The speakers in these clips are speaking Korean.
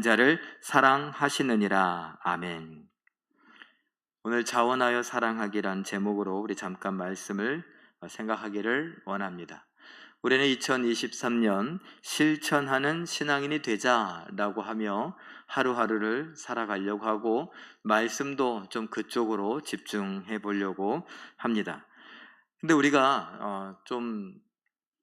자를 사랑하시느니라. 아멘. 오늘 자원하여 사랑하기란 제목으로 우리 잠깐 말씀을 생각하기를 원합니다. 우리는 2023년 실천하는 신앙인이 되자라고 하며 하루하루를 살아가려고 하고 말씀도 좀 그쪽으로 집중해 보려고 합니다. 근데 우리가 좀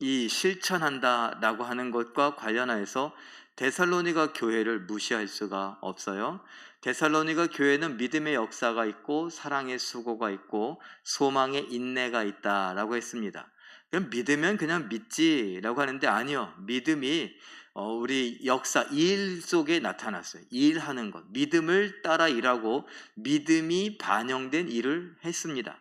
이 실천한다라고 하는 것과 관련해서 데살로니가 교회를 무시할 수가 없어요. 데살로니가 교회는 믿음의 역사가 있고 사랑의 수고가 있고 소망의 인내가 있다라고 했습니다. 그럼 믿으면 그냥 믿지라고 하는데 아니요. 믿음이 우리 역사 일 속에 나타났어요. 일하는 것, 믿음을 따라 일하고 믿음이 반영된 일을 했습니다.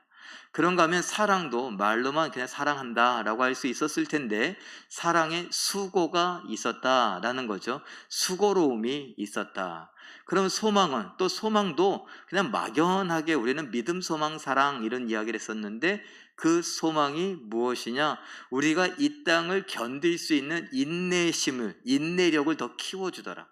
그런가 하면 사랑도 말로만 그냥 사랑한다라고 할 수 있었을 텐데 사랑에 수고가 있었다라는 거죠. 수고로움이 있었다. 그럼 소망은 또 소망도 그냥 막연하게 우리는 믿음, 소망, 사랑 이런 이야기를 했었는데 그 소망이 무엇이냐? 우리가 이 땅을 견딜 수 있는 인내심을, 인내력을 더 키워주더라.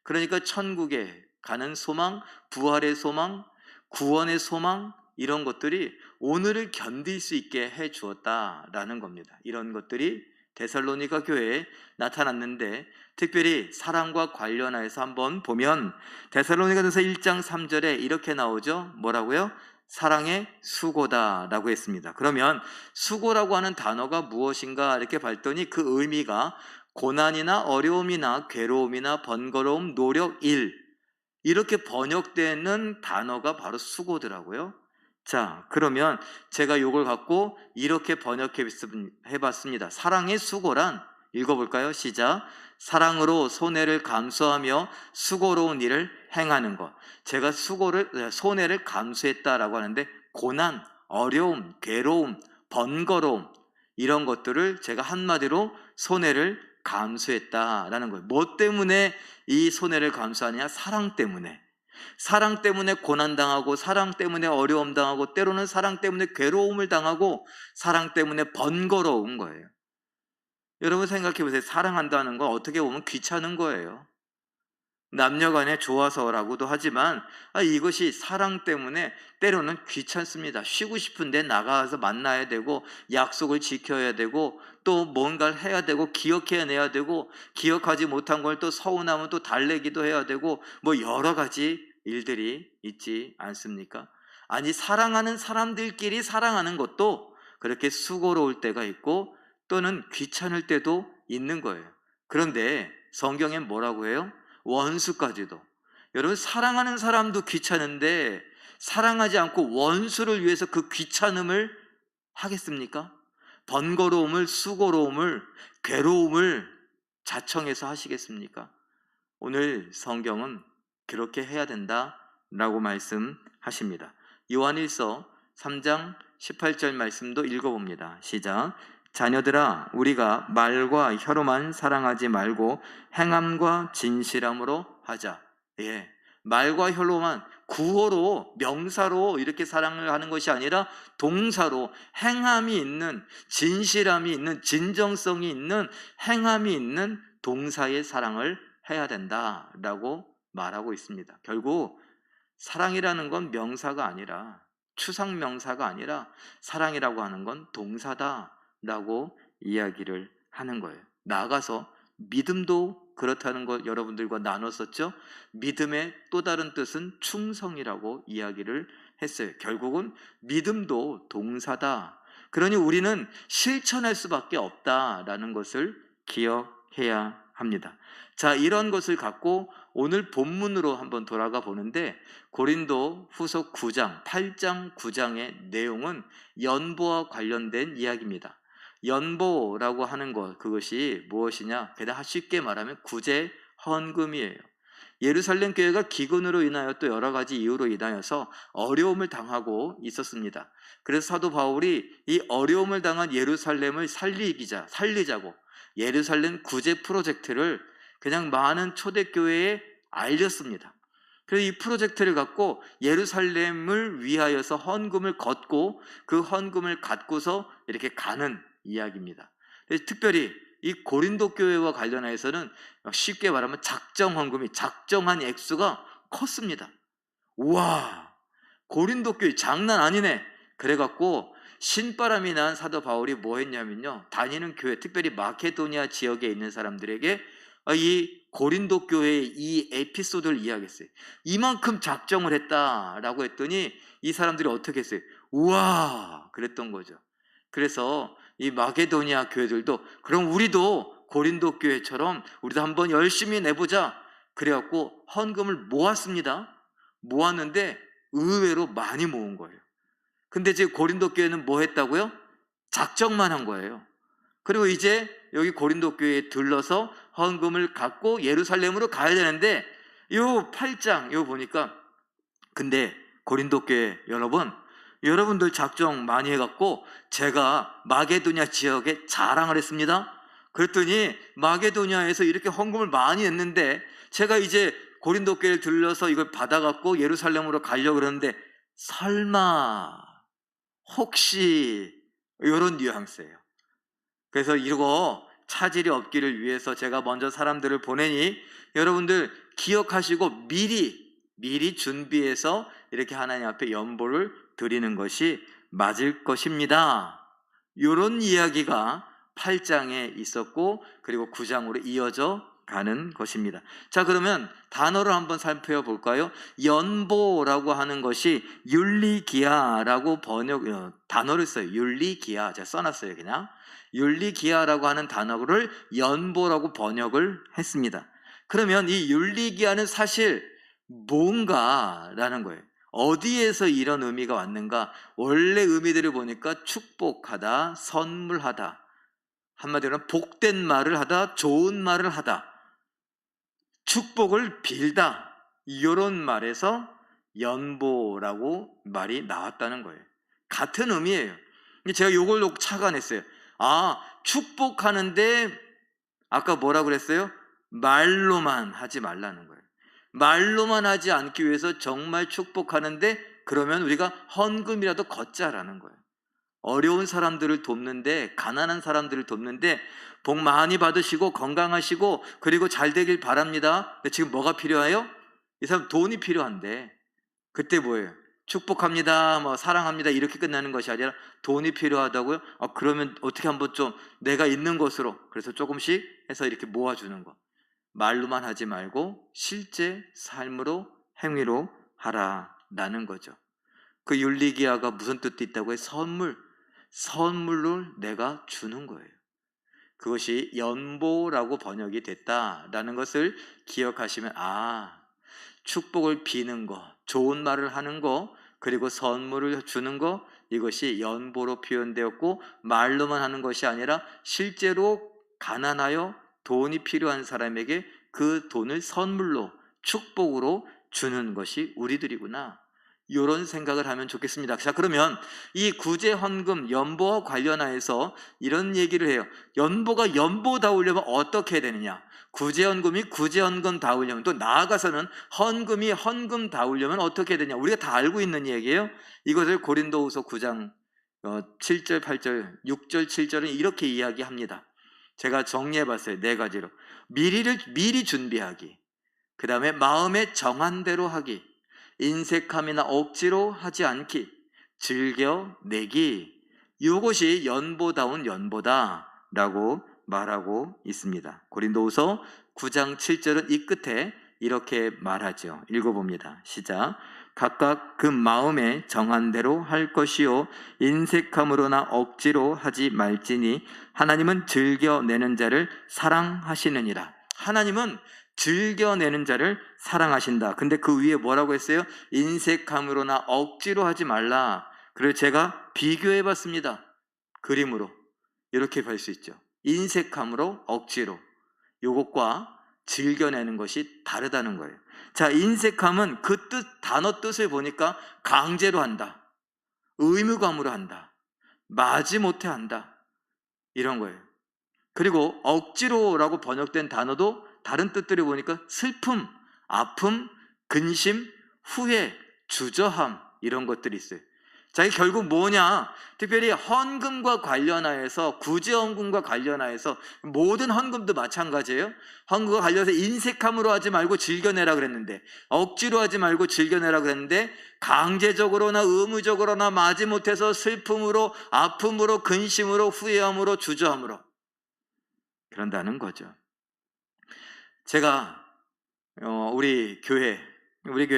그러니까 천국에 가는 소망, 부활의 소망, 구원의 소망 이런 것들이 오늘을 견딜 수 있게 해 주었다라는 겁니다. 이런 것들이 데살로니가 교회에 나타났는데 특별히 사랑과 관련해서 한번 보면 데살로니가전서 1장 3절에 이렇게 나오죠. 뭐라고요? 사랑의 수고다라고 했습니다. 그러면 수고라고 하는 단어가 무엇인가 이렇게 봤더니 그 의미가 고난이나 어려움이나 괴로움이나 번거로움, 노력, 일 이렇게 번역되는 단어가 바로 수고더라고요. 자, 그러면 제가 이걸 갖고 이렇게 번역해 봤습니다. 사랑의 수고란 읽어볼까요? 시작. 사랑으로 손해를 감수하며 수고로운 일을 행하는 것. 제가 손해를 감수했다라고 하는데 고난, 어려움, 괴로움, 번거로움 이런 것들을 제가 한마디로 손해를 감수했다라는 거예요. 뭐 때문에 이 손해를 감수하느냐? 사랑 때문에. 사랑 때문에 고난당하고 사랑 때문에 어려움 당하고 때로는 사랑 때문에 괴로움을 당하고 사랑 때문에 번거로운 거예요. 여러분 생각해 보세요. 사랑한다는 건 어떻게 보면 귀찮은 거예요. 남녀간에 좋아서라고도 하지만 이것이 사랑 때문에 때로는 귀찮습니다. 쉬고 싶은데 나가서 만나야 되고 약속을 지켜야 되고 또 뭔가를 해야 되고 기억해내야 되고 기억하지 못한 걸 또 서운하면 또 달래기도 해야 되고 뭐 여러 가지 일들이 있지 않습니까? 아니 사랑하는 사람들끼리 사랑하는 것도 그렇게 수고로울 때가 있고 또는 귀찮을 때도 있는 거예요. 그런데 성경엔 뭐라고 해요? 원수까지도. 여러분 사랑하는 사람도 귀찮은데 사랑하지 않고 원수를 위해서 그 귀찮음을 하겠습니까? 번거로움을, 수고로움을, 괴로움을 자청해서 하시겠습니까? 오늘 성경은 그렇게 해야 된다라고 말씀하십니다. 요한일서 3장 18절 말씀도 읽어봅니다. 시작. 자녀들아 우리가 말과 혀로만 사랑하지 말고 행함과 진실함으로 하자. 예, 말과 혀로만 구어로 명사로 이렇게 사랑을 하는 것이 아니라 동사로 행함이 있는 진실함이 있는 진정성이 있는 행함이 있는 동사의 사랑을 해야 된다라고 말하고 있습니다. 결국 사랑이라는 건 명사가 아니라 추상 명사가 아니라 사랑이라고 하는 건 동사다라고 이야기를 하는 거예요. 나아가서 믿음도 그렇다는 걸 여러분들과 나눴었죠. 믿음의 또 다른 뜻은 충성이라고 이야기를 했어요. 결국은 믿음도 동사다. 그러니 우리는 실천할 수밖에 없다라는 것을 기억해야 합니다. 자, 이런 것을 갖고 오늘 본문으로 한번 돌아가 보는데 고린도 후서 9장, 8장, 9장의 내용은 연보와 관련된 이야기입니다. 연보라고 하는 것, 그것이 무엇이냐? 그냥 쉽게 말하면 구제 헌금이에요. 예루살렘 교회가 기근으로 인하여 또 여러 가지 이유로 인하여서 어려움을 당하고 있었습니다. 그래서 사도 바울이 이 어려움을 당한 예루살렘을 살리자고 예루살렘 구제 프로젝트를 그냥 많은 초대교회에 알렸습니다. 그래서 이 프로젝트를 갖고 예루살렘을 위하여서 헌금을 걷고 그 헌금을 갖고서 이렇게 가는 이야기입니다. 특별히 이 고린도 교회와 관련해서는 쉽게 말하면 작정 헌금이 작정한 액수가 컸습니다. 우와, 고린도 교회 장난 아니네. 그래갖고 신바람이 난 사도 바울이 뭐 했냐면요, 다니는 교회, 특별히 마케도니아 지역에 있는 사람들에게 이 고린도 교회의 이 에피소드를 이야기했어요. 이만큼 작정을 했다라고 했더니 이 사람들이 어떻게 했어요? 우와, 그랬던 거죠. 그래서 이 마게도니아 교회들도 그럼 우리도 고린도 교회처럼 우리도 한번 열심히 내보자. 그래갖고 헌금을 모았습니다. 모았는데 의외로 많이 모은 거예요. 근데 지금 고린도 교회는 뭐 했다고요? 작정만 한 거예요. 그리고 이제 여기 고린도 교회에 들러서 헌금을 갖고 예루살렘으로 가야 되는데 요 8장 요 보니까, 근데 고린도 교회 여러분들 작정 많이 해갖고 제가 마게도냐 지역에 자랑을 했습니다. 그랬더니 마게도냐에서 이렇게 헌금을 많이 했는데 제가 이제 고린도 교회를 들러서 이걸 받아갖고 예루살렘으로 가려고 그러는데 설마 혹시 이런 뉘앙스예요. 그래서 이거 차질이 없기를 위해서 제가 먼저 사람들을 보내니 여러분들 기억하시고 미리 준비해서 이렇게 하나님 앞에 연보를 드리는 것이 맞을 것입니다. 이런 이야기가 8장에 있었고 그리고 9장으로 이어져 가는 것입니다. 자, 그러면 단어를 한번 살펴볼까요? 연보라고 하는 것이 율리기아라고 단어를 써요. 율리기아, 제가 써놨어요. 그냥 율리기아라고 하는 단어를 연보라고 번역을 했습니다. 그러면 이 율리기아는 사실 뭔가라는 거예요. 어디에서 이런 의미가 왔는가? 원래 의미들을 보니까 축복하다, 선물하다, 한마디로는 복된 말을 하다, 좋은 말을 하다, 축복을 빌다, 이런 말에서 연보라고 말이 나왔다는 거예요. 같은 의미예요. 제가 이걸 놓고 착안했어요. 축복하는데 아까 뭐라 그랬어요? 말로만 하지 말라는 거예요. 말로만 하지 않기 위해서 정말 축복하는데 그러면 우리가 헌금이라도 걷자라는 거예요. 어려운 사람들을 돕는데, 가난한 사람들을 돕는데 복 많이 받으시고 건강하시고 그리고 잘 되길 바랍니다. 지금 뭐가 필요해요? 이 사람 돈이 필요한데 그때 뭐예요? 축복합니다, 뭐 사랑합니다 이렇게 끝나는 것이 아니라 돈이 필요하다고요? 그러면 어떻게 한번 좀 내가 있는 것으로, 그래서 조금씩 해서 이렇게 모아주는 거. 말로만 하지 말고 실제 삶으로, 행위로 하라라는 거죠. 그 율리기아가 무슨 뜻도 있다고 해요? 선물을 내가 주는 거예요. 그것이 연보라고 번역이 됐다라는 것을 기억하시면 축복을 비는 거, 좋은 말을 하는 거, 그리고 선물을 주는 거, 이것이 연보로 표현되었고 말로만 하는 것이 아니라 실제로 가난하여 돈이 필요한 사람에게 그 돈을 선물로, 축복으로 주는 것이 우리들이구나, 이런 생각을 하면 좋겠습니다. 자, 그러면 이 구제헌금, 연보와 관련하여서 이런 얘기를 해요. 연보가 연보다우려면 어떻게 해야 되느냐? 구제헌금이 구제헌금다우려면, 또 나아가서는 헌금이 헌금다우려면 어떻게 해야 되냐? 우리가 다 알고 있는 얘기예요. 이것을 고린도후서 9장 7절, 8절, 6절, 7절은 이렇게 이야기합니다. 제가 정리해봤어요. 4가지로. 미리 준비하기, 그 다음에 마음에 정한 대로 하기, 인색함이나 억지로 하지 않기, 즐겨 내기, 이것이 연보다운 연보다라고 말하고 있습니다. 고린도후서 9장 7절은 이 끝에 이렇게 말하죠. 읽어봅니다. 시작. 각각 그 마음에 정한 대로 할 것이요 인색함으로나 억지로 하지 말지니 하나님은 즐겨내는 자를 사랑하시느니라. 하나님은 즐겨내는 자를 사랑하신다. 근데 그 위에 뭐라고 했어요? 인색함으로나 억지로 하지 말라. 그래서 제가 비교해 봤습니다. 그림으로 이렇게 볼 수 있죠. 인색함으로 억지로, 요것과 즐겨내는 것이 다르다는 거예요. 자, 인색함은 그 단어 뜻을 보니까 강제로 한다, 의무감으로 한다, 마지못해 한다, 이런 거예요. 그리고 억지로라고 번역된 단어도 다른 뜻들을 보니까 슬픔, 아픔, 근심, 후회, 주저함, 이런 것들이 있어요. 자, 이게 결국 뭐냐? 특별히 헌금과 관련하여서, 구제헌금과 관련하여서, 모든 헌금도 마찬가지예요. 헌금과 관련해서 인색함으로 하지 말고 즐겨내라 그랬는데, 억지로 하지 말고 즐겨내라 그랬는데, 강제적으로나 의무적으로나 마지못해서 슬픔으로, 아픔으로, 근심으로, 후회함으로, 주저함으로 그런다는 거죠. 제가 우리 교회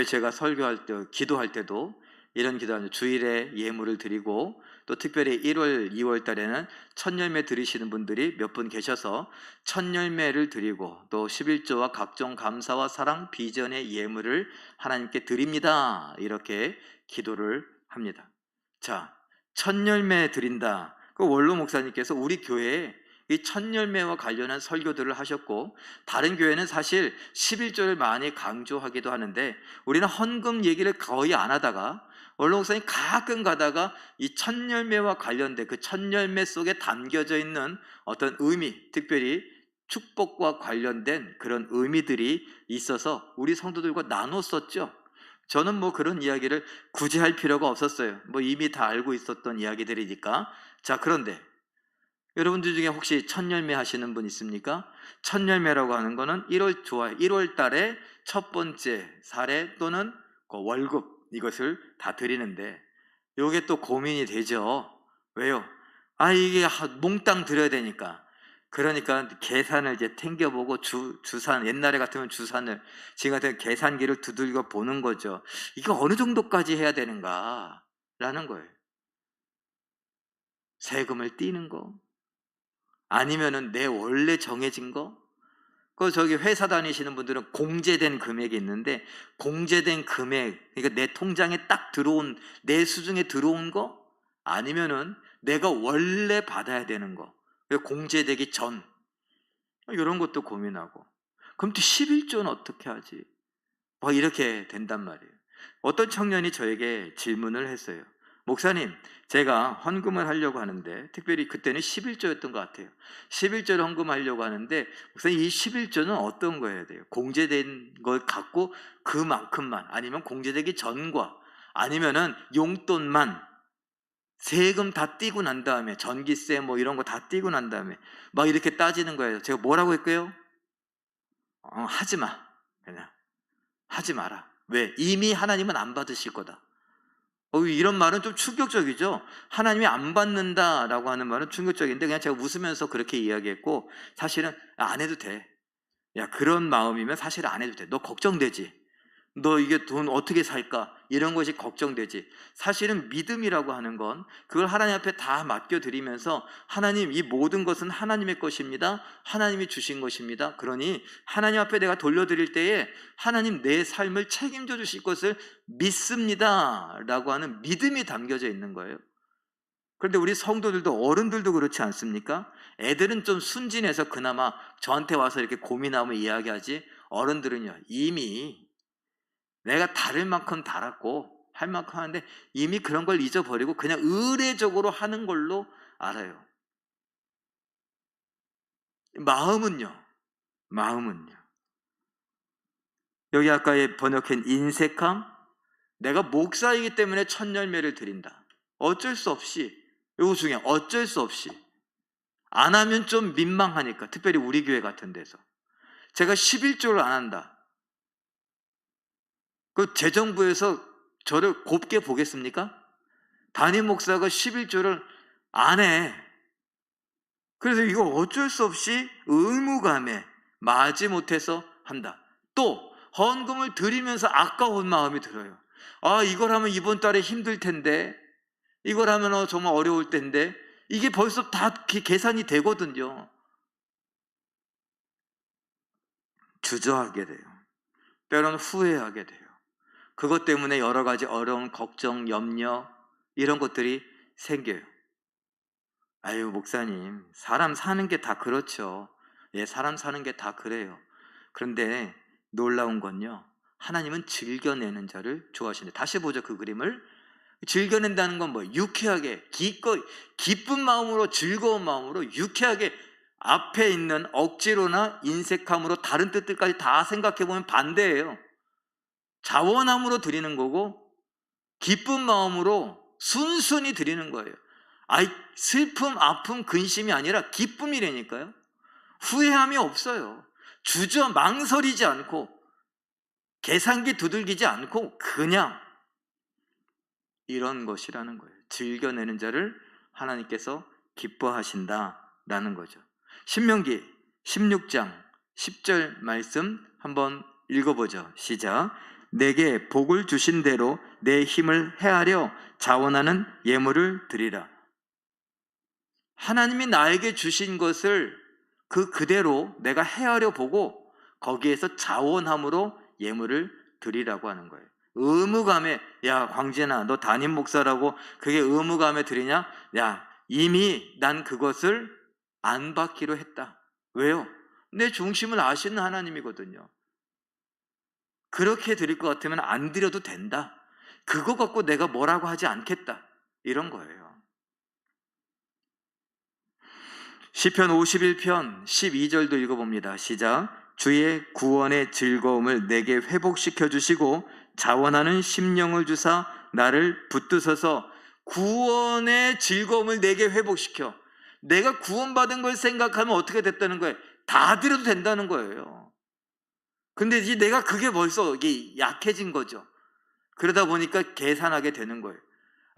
제가 설교할 때, 기도할 때도 이런 기도하죠. 주일에 예물을 드리고, 또 특별히 1월, 2월 달에는 첫열매 드리시는 분들이 몇 분 계셔서 첫열매를 드리고, 또 11조와 각종 감사와 사랑, 비전의 예물을 하나님께 드립니다. 이렇게 기도를 합니다. 자, 첫열매 드린다. 그 원로 목사님께서 우리 교회에 이 첫열매와 관련한 설교들을 하셨고, 다른 교회는 사실 11조를 많이 강조하기도 하는데, 우리는 헌금 얘기를 거의 안 하다가 원로 목사님 가끔 가다가 이 첫열매와 관련된 그 첫열매 속에 담겨져 있는 어떤 의미, 특별히 축복과 관련된 그런 의미들이 있어서 우리 성도들과 나눴었죠. 저는 뭐 그런 이야기를 굳이 할 필요가 없었어요. 뭐 이미 다 알고 있었던 이야기들이니까. 자, 그런데 여러분들 중에 혹시 첫열매 하시는 분 있습니까? 첫열매라고 하는 거는 1월, 좋아요. 1월 달에 첫 번째 사례 또는 그 월급, 이것을 다 드리는데, 요게 또 고민이 되죠. 왜요? 이게 몽땅 드려야 되니까. 그러니까 계산을 이제 탱겨보고 주산, 옛날에 같으면 주산을, 지금 같은 계산기를 두들겨 보는 거죠. 이거 어느 정도까지 해야 되는가? 라는 거예요. 세금을 떼는 거? 아니면은 내 원래 정해진 거? 저기 회사 다니시는 분들은 공제된 금액이 있는데, 공제된 금액, 그러니까 내 통장에 딱 들어온, 내 수중에 들어온 거? 아니면은 내가 원래 받아야 되는 거, 공제되기 전, 이런 것도 고민하고. 그럼 또 11조는 어떻게 하지? 이렇게 된단 말이에요. 어떤 청년이 저에게 질문을 했어요. 목사님, 제가 헌금을 하려고 하는데, 특별히 그때는 11조였던 것 같아요. 11조를 헌금하려고 하는데, 목사님, 이 11조는 어떤 거 해야 돼요? 공제된 걸 갖고 그만큼만, 아니면 공제되기 전과, 아니면은 용돈만, 세금 다 떼고 난 다음에, 전기세 뭐 이런 거 다 떼고 난 다음에 막 이렇게 따지는 거예요. 제가 뭐라고 했고요? 하지 마. 그냥 하지 마라. 왜? 이미 하나님은 안 받으실 거다. 이런 말은 좀 충격적이죠. 하나님이 안 받는다라고 하는 말은 충격적인데, 그냥 제가 웃으면서 그렇게 이야기했고, 사실은 안 해도 돼. 야, 그런 마음이면 사실 안 해도 돼. 너 걱정되지? 너 이게 돈 어떻게 살까? 이런 것이 걱정되지. 사실은 믿음이라고 하는 건 그걸 하나님 앞에 다 맡겨드리면서, 하나님, 이 모든 것은 하나님의 것입니다. 하나님이 주신 것입니다. 그러니 하나님 앞에 내가 돌려드릴 때에 하나님 내 삶을 책임져 주실 것을 믿습니다 라고 하는 믿음이 담겨져 있는 거예요. 그런데 우리 성도들도, 어른들도 그렇지 않습니까? 애들은 좀 순진해서 그나마 저한테 와서 이렇게 고민하면 이야기하지, 어른들은요, 이미 내가 다를 만큼 달았고 할 만큼 하는데 이미 그런 걸 잊어버리고 그냥 의례적으로 하는 걸로 알아요. 마음은요. 여기 아까 번역한 인색함, 내가 목사이기 때문에 첫열매를 드린다. 어쩔 수 없이, 이거 중에 어쩔 수 없이 안 하면 좀 민망하니까, 특별히 우리 교회 같은 데서 제가 11조를 안 한다. 그 재정부에서 저를 곱게 보겠습니까? 담임 목사가 11조를 안 해. 그래서 이거 어쩔 수 없이 의무감에 마지못해서 한다. 또 헌금을 드리면서 아까운 마음이 들어요. 이걸 하면 이번 달에 힘들 텐데, 이걸 하면 정말 어려울 텐데, 이게 벌써 다 계산이 되거든요. 주저하게 돼요. 때로는 후회하게 돼요. 그것 때문에 여러 가지 어려운 걱정, 염려, 이런 것들이 생겨요. 목사님, 사람 사는 게 다 그렇죠. 예, 사람 사는 게 다 그래요. 그런데 놀라운 건요, 하나님은 즐겨내는 자를 좋아하시는데, 다시 보죠, 그 그림을. 즐겨낸다는 건 뭐, 유쾌하게, 기쁜 마음으로, 즐거운 마음으로, 유쾌하게, 앞에 있는 억지로나 인색함으로 다른 뜻들까지 다 생각해보면 반대예요. 자원함으로 드리는 거고, 기쁜 마음으로 순순히 드리는 거예요. 슬픔, 아픔, 근심이 아니라 기쁨이라니까요. 후회함이 없어요. 망설이지 않고 계산기 두들기지 않고 그냥 이런 것이라는 거예요. 즐겨내는 자를 하나님께서 기뻐하신다라는 거죠. 신명기 16장 10절 말씀 한번 읽어보죠. 시작. 내게 복을 주신 대로 내 힘을 헤아려 자원하는 예물을 드리라. 하나님이 나에게 주신 것을 그대로 내가 헤아려 보고 거기에서 자원함으로 예물을 드리라고 하는 거예요. 의무감에, 야 광진아 너 담임 목사라고 그게 의무감에 드리냐? 야 이미 난 그것을 안 받기로 했다. 왜요? 내 중심을 아시는 하나님이거든요. 그렇게 드릴 것 같으면 안 드려도 된다. 그거 갖고 내가 뭐라고 하지 않겠다. 이런 거예요. 시편 51편 12절도 읽어봅니다. 시작. 주의 구원의 즐거움을 내게 회복시켜 주시고 자원하는 심령을 주사 나를 붙드셔서 구원의 즐거움을 내게 회복시켜. 내가 구원받은 걸 생각하면 어떻게 됐다는 거예요? 다 드려도 된다는 거예요. 근데 이제 내가 그게 벌써 이게 약해진 거죠. 그러다 보니까 계산하게 되는 거예요.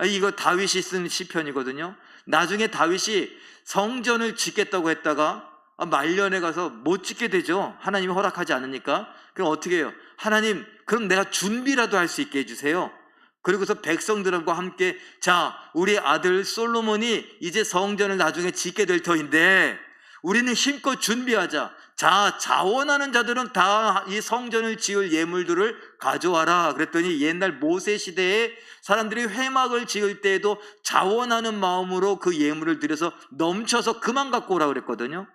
이거 다윗이 쓴 시편이거든요. 나중에 다윗이 성전을 짓겠다고 했다가 말년에 가서 못 짓게 되죠. 하나님이 허락하지 않으니까. 그럼 어떻게 해요? 하나님, 그럼 내가 준비라도 할 수 있게 해주세요. 그리고서 백성들과 함께 자, 우리 아들 솔로몬이 이제 성전을 나중에 짓게 될 터인데 우리는 힘껏 준비하자. 자, 자원하는 자들은 다 이 성전을 지을 예물들을 가져와라. 그랬더니 옛날 모세 시대에 사람들이 회막을 지을 때에도 자원하는 마음으로 그 예물을 드려서 넘쳐서 그만 갖고 오라 그랬거든요.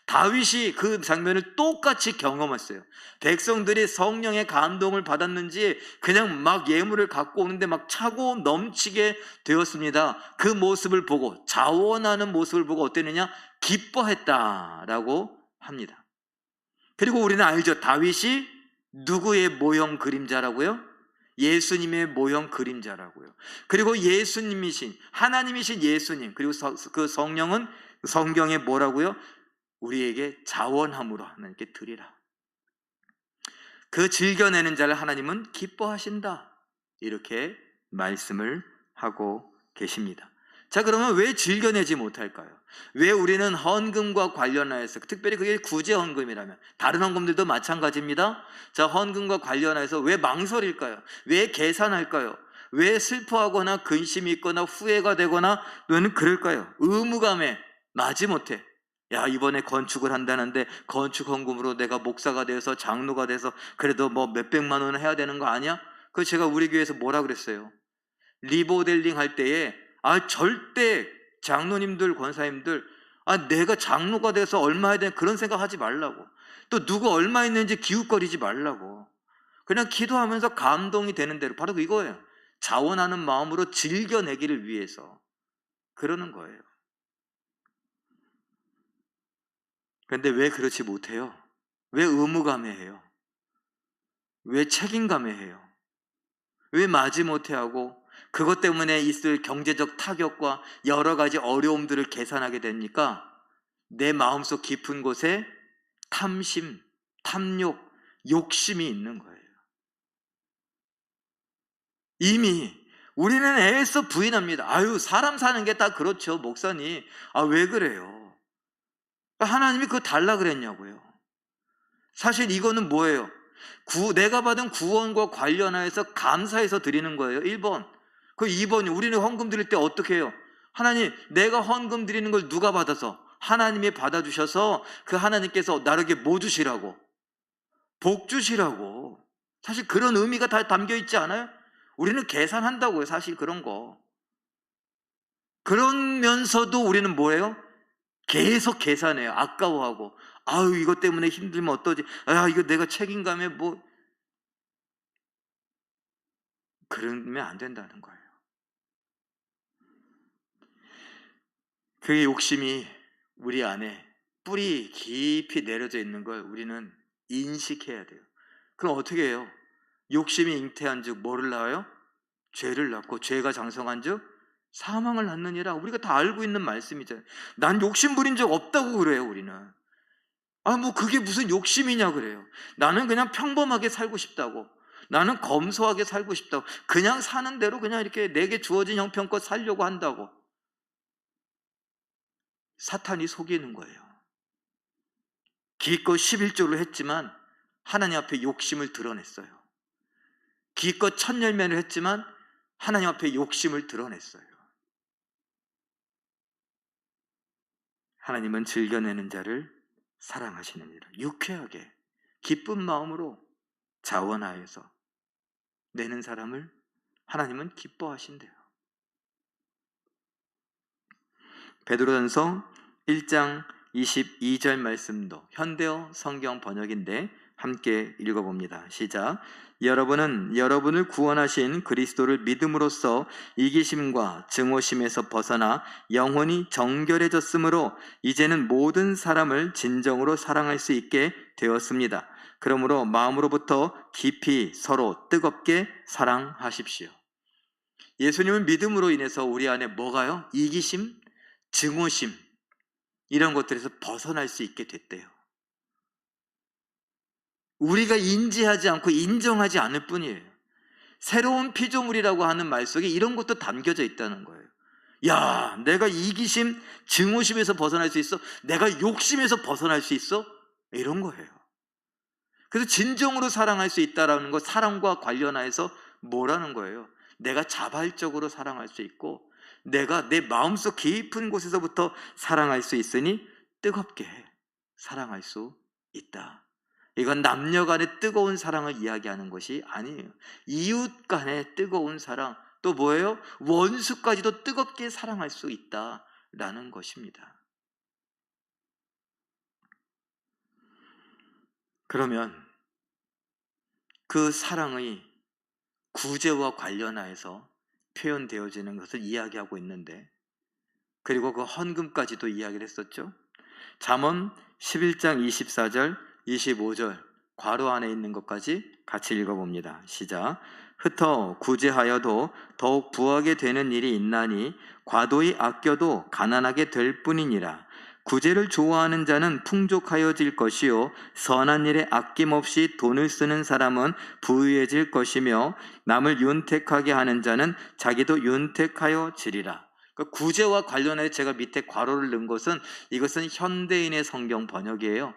다윗이 그 장면을 똑같이 경험했어요. 백성들이 성령의 감동을 받았는지 그냥 막 예물을 갖고 오는데 막 차고 넘치게 되었습니다. 그 모습을 보고, 자원하는 모습을 보고 어땠느냐? 기뻐했다라고 합니다. 그리고 우리는 알죠. 다윗이 누구의 모형 그림자라고요? 예수님의 모형 그림자라고요. 그리고 예수님이신, 하나님이신 예수님, 그리고 그 성령은 성경에 뭐라고요? 우리에게 자원함으로 하나님께 드리라. 그 즐겨내는 자를 하나님은 기뻐하신다. 이렇게 말씀을 하고 계십니다. 자, 그러면 왜 즐겨내지 못할까요? 왜 우리는 헌금과 관련하여서, 특별히 그게 구제 헌금이라면, 다른 헌금들도 마찬가지입니다. 자, 헌금과 관련해서 왜 망설일까요? 왜 계산할까요? 왜 슬퍼하거나 근심이 있거나 후회가 되거나 또는 그럴까요? 의무감에 마지못해, 야 이번에 건축을 한다는데 건축 헌금으로 내가 목사가 되어서 장로가 돼서 그래도 뭐 몇백만 원은 해야 되는 거 아니야? 그 제가 우리 교회에서 뭐라 그랬어요? 리모델링 할 때에 절대 장로님들 권사님들 내가 장로가 돼서 얼마 해야 되는 그런 생각하지 말라고, 또 누구 얼마 있는지 기웃거리지 말라고, 그냥 기도하면서 감동이 되는 대로, 바로 이거예요. 자원하는 마음으로 즐겨내기를 위해서 그러는 거예요. 그런데 왜 그렇지 못해요? 왜 의무감에 해요? 왜 책임감에 해요? 왜 마지못해 하고 그것 때문에 있을 경제적 타격과 여러 가지 어려움들을 계산하게 됩니까? 내 마음속 깊은 곳에 탐심, 탐욕, 욕심이 있는 거예요. 이미 우리는 애써 부인합니다. 사람 사는 게 다 그렇죠, 목사님. 왜 그래요? 하나님이 그거 달라 그랬냐고요. 사실 이거는 뭐예요? 내가 받은 구원과 관련해서 감사해서 드리는 거예요. 1번. 그 2번이, 우리는 헌금 드릴 때 어떻게 해요? 하나님, 내가 헌금 드리는 걸 누가 받아서? 하나님이 받아주셔서 그 하나님께서 나에게 뭐 주시라고? 복 주시라고. 사실 그런 의미가 다 담겨 있지 않아요? 우리는 계산한다고요, 사실 그런 거. 그러면서도 우리는 뭐예요? 계속 계산해요. 아까워하고, 이것 때문에 힘들면 어떠지? 이거 내가 책임감에 그러면 안 된다는 거예요. 그 욕심이 우리 안에 뿌리 깊이 내려져 있는 걸 우리는 인식해야 돼요. 그럼 어떻게 해요? 욕심이 잉태한 즉 뭐를 낳아요? 죄를 낳고, 죄가 장성한 즉 사망을 낳느니라. 우리가 다 알고 있는 말씀이잖아요. 난 욕심 부린 적 없다고 그래요, 우리는. 뭐 그게 무슨 욕심이냐 그래요. 나는 그냥 평범하게 살고 싶다고. 나는 검소하게 살고 싶다고. 그냥 사는 대로 그냥 이렇게 내게 주어진 형편껏 살려고 한다고. 사탄이 속이는 거예요. 기껏 11조를 했지만 하나님 앞에 욕심을 드러냈어요. 기껏 천열매를 했지만 하나님 앞에 욕심을 드러냈어요. 하나님은 즐겨내는 자를 사랑하시느니라. 유쾌하게 기쁜 마음으로 자원하여서 내는 사람을 하나님은 기뻐하신대요. 베드로전서 1장 22절 말씀도 현대어 성경 번역인데 함께 읽어봅니다. 시작. 여러분은 여러분을 구원하신 그리스도를 믿음으로써 이기심과 증오심에서 벗어나 영혼이 정결해졌으므로 이제는 모든 사람을 진정으로 사랑할 수 있게 되었습니다. 그러므로 마음으로부터 깊이 서로 뜨겁게 사랑하십시오. 예수님을 믿음으로 인해서 우리 안에 뭐가요? 이기심, 증오심 이런 것들에서 벗어날 수 있게 됐대요. 우리가 인지하지 않고 인정하지 않을 뿐이에요. 새로운 피조물이라고 하는 말 속에 이런 것도 담겨져 있다는 거예요. 야, 내가 이기심, 증오심에서 벗어날 수 있어? 내가 욕심에서 벗어날 수 있어? 이런 거예요. 그래서 진정으로 사랑할 수 있다는 것, 사랑과 관련해서 뭐라는 거예요? 내가 자발적으로 사랑할 수 있고 내가 내 마음속 깊은 곳에서부터 사랑할 수 있으니 뜨겁게 사랑할 수 있다. 이건 남녀 간의 뜨거운 사랑을 이야기하는 것이 아니에요. 이웃 간의 뜨거운 사랑, 또 뭐예요? 원수까지도 뜨겁게 사랑할 수 있다라는 것입니다. 그러면 그 사랑의 구제와 관련하여서 표현되어지는 것을 이야기하고 있는데, 그리고 그 헌금까지도 이야기를 했었죠. 잠언 11장 24절 25절 괄호 안에 있는 것까지 같이 읽어봅니다. 시작. 흩어 구제하여도 더욱 부하게 되는 일이 있나니 과도히 아껴도 가난하게 될 뿐이니라. 구제를 좋아하는 자는 풍족하여질 것이요 선한 일에 아낌없이 돈을 쓰는 사람은 부유해질 것이며 남을 윤택하게 하는 자는 자기도 윤택하여지리라. 그러니까 구제와 관련해 제가 밑에 괄호를 넣은 것은 이것은 현대인의 성경 번역이에요.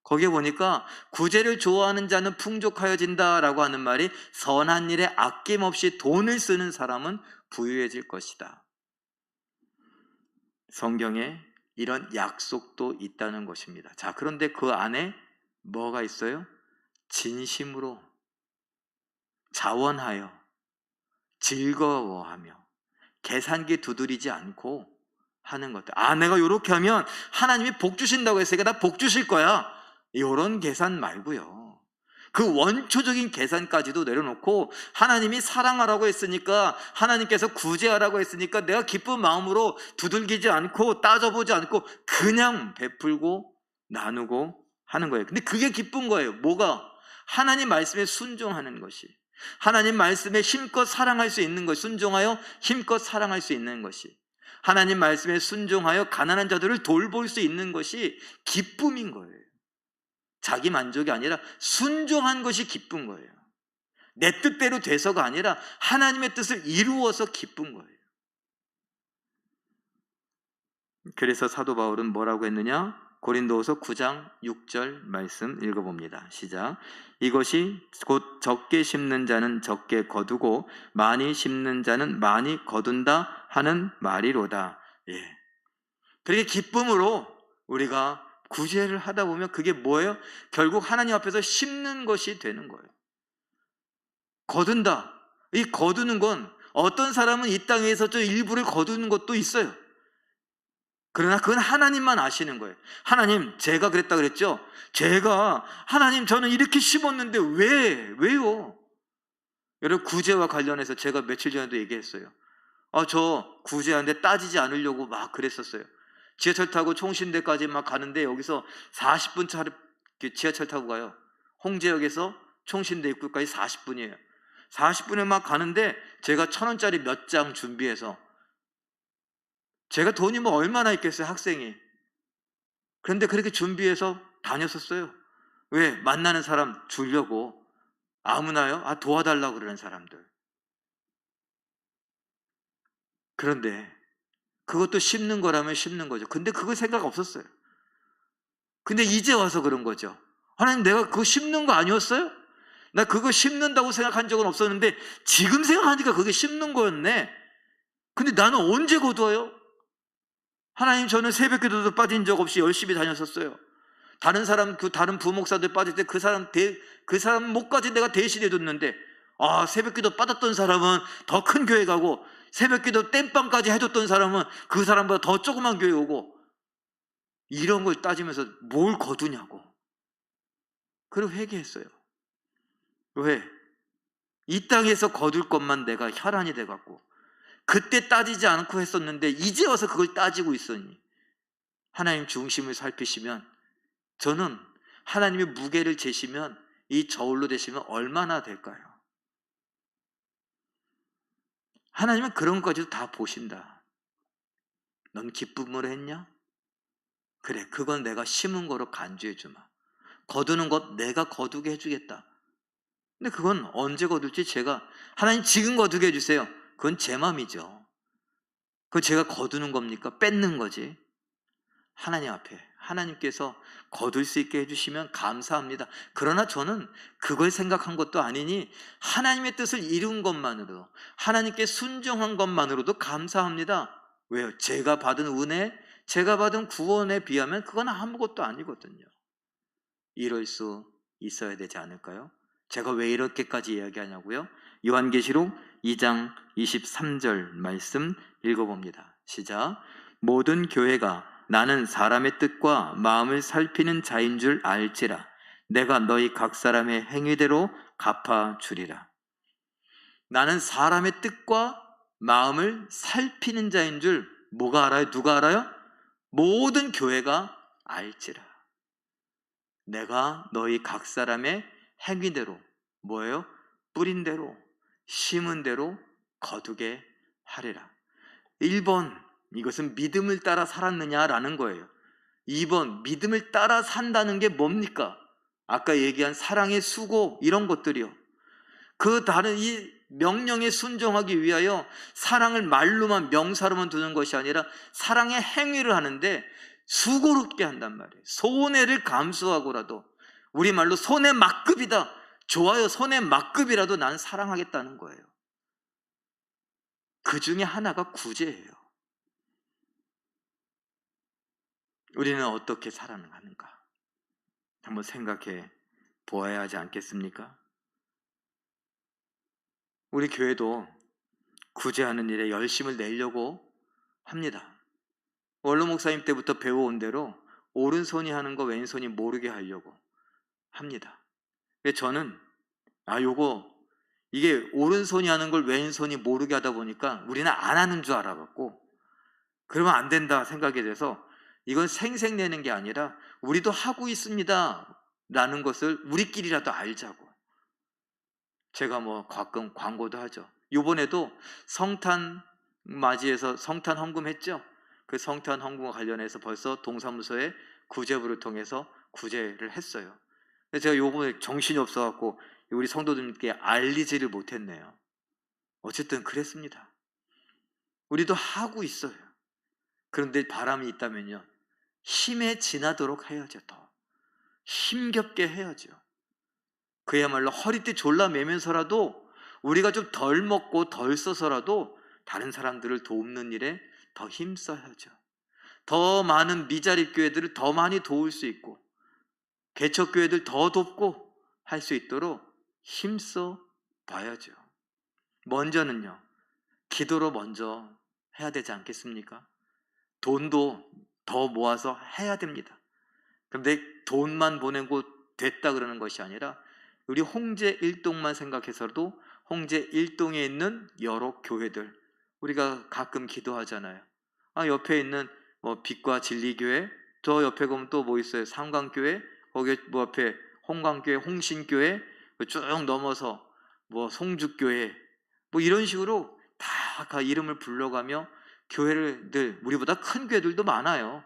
거기에 보니까 구제를 좋아하는 자는 풍족하여진다라고 하는 말이 선한 일에 아낌없이 돈을 쓰는 사람은 부유해질 것이다. 성경에 이런 약속도 있다는 것입니다. 자, 그런데 그 안에 뭐가 있어요? 진심으로 자원하여 즐거워하며 계산기 두드리지 않고 하는 것들. 내가 이렇게 하면 하나님이 복 주신다고 했으니까 나 복 주실 거야. 이런 계산 말고요. 그 원초적인 계산까지도 내려놓고 하나님이 사랑하라고 했으니까, 하나님께서 구제하라고 했으니까 내가 기쁜 마음으로 두들기지 않고 따져보지 않고 그냥 베풀고 나누고 하는 거예요. 근데 그게 기쁜 거예요. 뭐가? 하나님 말씀에 순종하는 것이, 하나님 말씀에 힘껏 사랑할 수 있는 것, 순종하여 힘껏 사랑할 수 있는 것이, 하나님 말씀에 순종하여 가난한 자들을 돌볼 수 있는 것이 기쁨인 거예요. 자기 만족이 아니라 순종한 것이 기쁜 거예요. 내 뜻대로 돼서가 아니라 하나님의 뜻을 이루어서 기쁜 거예요. 그래서 사도 바울은 뭐라고 했느냐? 고린도후서 9장 6절 말씀 읽어봅니다. 시작. 이것이 곧 적게 심는 자는 적게 거두고 많이 심는 자는 많이 거둔다 하는 말이로다. 예. 그렇게 기쁨으로 우리가 구제를 하다 보면 그게 뭐예요? 결국 하나님 앞에서 심는 것이 되는 거예요. 거둔다. 이 거두는 건 어떤 사람은 이 땅에서 저 일부를 거두는 것도 있어요. 그러나 그건 하나님만 아시는 거예요. 하나님, 제가 그랬다 그랬죠? 하나님, 저는 이렇게 심었는데 왜요? 여러분, 구제와 관련해서 제가 며칠 전에도 얘기했어요. 저 구제하는데 따지지 않으려고 막 그랬었어요. 지하철 타고 총신대까지 막 가는데 여기서 40분 차를 지하철 타고 가요. 홍제역에서 총신대 입구까지 40분이에요. 40분에 막 가는데 제가 1,000원짜리 몇 장 준비해서 제가 돈이 뭐 얼마나 있겠어요, 학생이. 그런데 그렇게 준비해서 다녔었어요. 왜? 만나는 사람 주려고. 아무나요? 도와달라고 그러는 사람들. 그런데 그것도 심는 거라면 심는 거죠. 근데 그거 생각 없었어요. 근데 이제 와서 그런 거죠. 하나님, 내가 그거 심는 거 아니었어요? 나 그거 심는다고 생각한 적은 없었는데 지금 생각하니까 그게 심는 거였네. 근데 나는 언제 거두어요? 하나님, 저는 새벽기도도 빠진 적 없이 열심히 다녔었어요. 다른 사람, 다른 부목사들 빠질 때 그 사람 목까지 내가 대신해 줬는데, 새벽기도 빠졌던 사람은 더 큰 교회 가고, 새벽기도 땜빵까지 해줬던 사람은 그 사람보다 더 조그만 교회 오고, 이런 걸 따지면서 뭘 거두냐고. 그리고 회개했어요. 왜? 이 땅에서 거둘 것만 내가 혈안이 돼갖고, 그때 따지지 않고 했었는데 이제 와서 그걸 따지고 있으니, 하나님 중심을 살피시면, 저는 하나님의 무게를 재시면, 이 저울로 되시면 얼마나 될까요? 하나님은 그런 것까지도 다 보신다. 넌 기쁨으로 했냐? 그래, 그건 내가 심은 거로 간주해 주마. 거두는 것 내가 거두게 해주겠다. 근데 그건 언제 거둘지 하나님 지금 거두게 해주세요. 그건 제 맘이죠. 그건 제가 거두는 겁니까? 뺏는 거지. 하나님 앞에 하나님께서 거둘 수 있게 해주시면 감사합니다. 그러나 저는 그걸 생각한 것도 아니니 하나님의 뜻을 이룬 것만으로, 하나님께 순종한 것만으로도 감사합니다. 왜요? 제가 받은 은혜, 제가 받은 구원에 비하면 그건 아무것도 아니거든요. 이럴 수 있어야 되지 않을까요? 제가 왜 이렇게까지 이야기하냐고요? 요한계시록 2장 23절 말씀 읽어봅니다. 시작. 모든 교회가 나는 사람의 뜻과 마음을 살피는 자인 줄 알지라. 내가 너희 각 사람의 행위대로 갚아주리라. 나는 사람의 뜻과 마음을 살피는 자인 줄 뭐가 알아요? 누가 알아요? 모든 교회가 알지라. 내가 너희 각 사람의 행위대로, 뭐예요? 뿌린 대로, 심은 대로 거두게 하리라. 1번, 이것은 믿음을 따라 살았느냐라는 거예요. 2번, 믿음을 따라 산다는 게 뭡니까? 아까 얘기한 사랑의 수고, 이런 것들이요. 그 다른 이 명령에 순종하기 위하여 사랑을 말로만, 명사로만 두는 것이 아니라 사랑의 행위를 하는데 수고롭게 한단 말이에요. 손해를 감수하고라도, 우리말로 손해 막급이다. 좋아요, 손해 막급이라도 난 사랑하겠다는 거예요. 그 중에 하나가 구제예요. 우리는 어떻게 살아가는가? 한번 생각해 보아야 하지 않겠습니까? 우리 교회도 구제하는 일에 열심을 내려고 합니다. 원로 목사님 때부터 배워온 대로 오른손이 하는 거 왼손이 모르게 하려고 합니다. 근데 저는 이게 오른손이 하는 걸 왼손이 모르게 하다 보니까 우리는 안 하는 줄 알아갖고, 그러면 안 된다 생각이 돼서 이건 생색내는 게 아니라 우리도 하고 있습니다 라는 것을 우리끼리라도 알자고. 제가 가끔 광고도 하죠. 이번에도 성탄 맞이해서 성탄 헌금했죠. 그 성탄 헌금과 관련해서 벌써 동사무소에 구제부를 통해서 구제를 했어요. 근데 제가 요번에 정신이 없어갖고 우리 성도들께 알리지를 못했네요. 어쨌든 그랬습니다. 우리도 하고 있어요. 그런데 바람이 있다면요, 힘에 지나도록 해야죠. 더 힘겹게 해야죠. 그야말로 허리띠 졸라매면서라도, 우리가 좀 덜 먹고 덜 써서라도 다른 사람들을 돕는 일에 더 힘써야죠. 더 많은 미자립 교회들을 더 많이 도울 수 있고, 개척교회들 더 돕고 할 수 있도록 힘써 봐야죠. 먼저는요, 기도로 먼저 해야 되지 않겠습니까? 돈도 더 모아서 해야 됩니다. 그런데 돈만 보내고 됐다 그러는 것이 아니라, 우리 홍제 일동만 생각해서도 홍제 일동에 있는 여러 교회들, 우리가 가끔 기도하잖아요. 옆에 있는 빛과 진리교회, 저 옆에 보면 또 뭐 있어요? 삼강교회, 거기 옆에 홍광교회, 홍신교회, 쭉 넘어서 송죽교회, 이런 식으로 다 이름을 불러가며 교회들, 우리보다 큰 교회들도 많아요.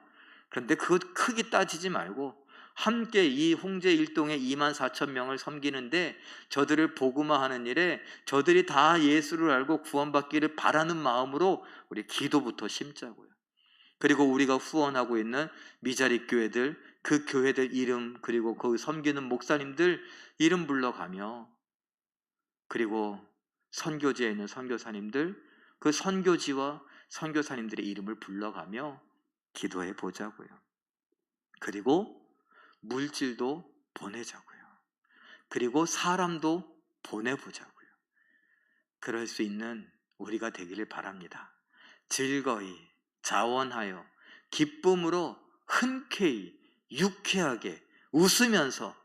그런데 그것 크게 따지지 말고 함께 이 홍제 일동에 2만 4천 명을 섬기는데 저들을 복음화하는 일에 저들이 다 예수를 알고 구원받기를 바라는 마음으로 우리 기도부터 심자고요. 그리고 우리가 후원하고 있는 미자립 교회들, 그 교회들 이름, 그리고 그 섬기는 목사님들 이름 불러가며, 그리고 선교지에 있는 선교사님들, 그 선교지와 선교사님들의 이름을 불러가며 기도해 보자고요. 그리고 물질도 보내자고요. 그리고 사람도 보내보자고요. 그럴 수 있는 우리가 되기를 바랍니다. 즐거이, 자원하여, 기쁨으로, 흔쾌히, 유쾌하게, 웃으면서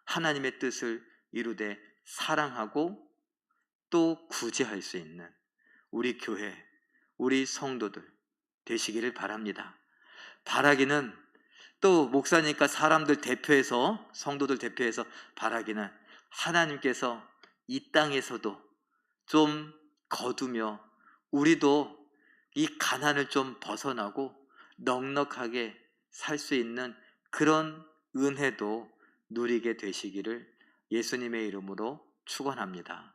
하나님의 뜻을 이루되 사랑하고 또 구제할 수 있는 우리 교회, 우리 성도들 되시기를 바랍니다. 바라기는, 또 목사니까 사람들 대표해서, 성도들 대표해서 바라기는, 하나님께서 이 땅에서도 좀 거두며 우리도 이 가난을 좀 벗어나고 넉넉하게 살 수 있는 그런 은혜도 누리게 되시기를 예수님의 이름으로 축원합니다.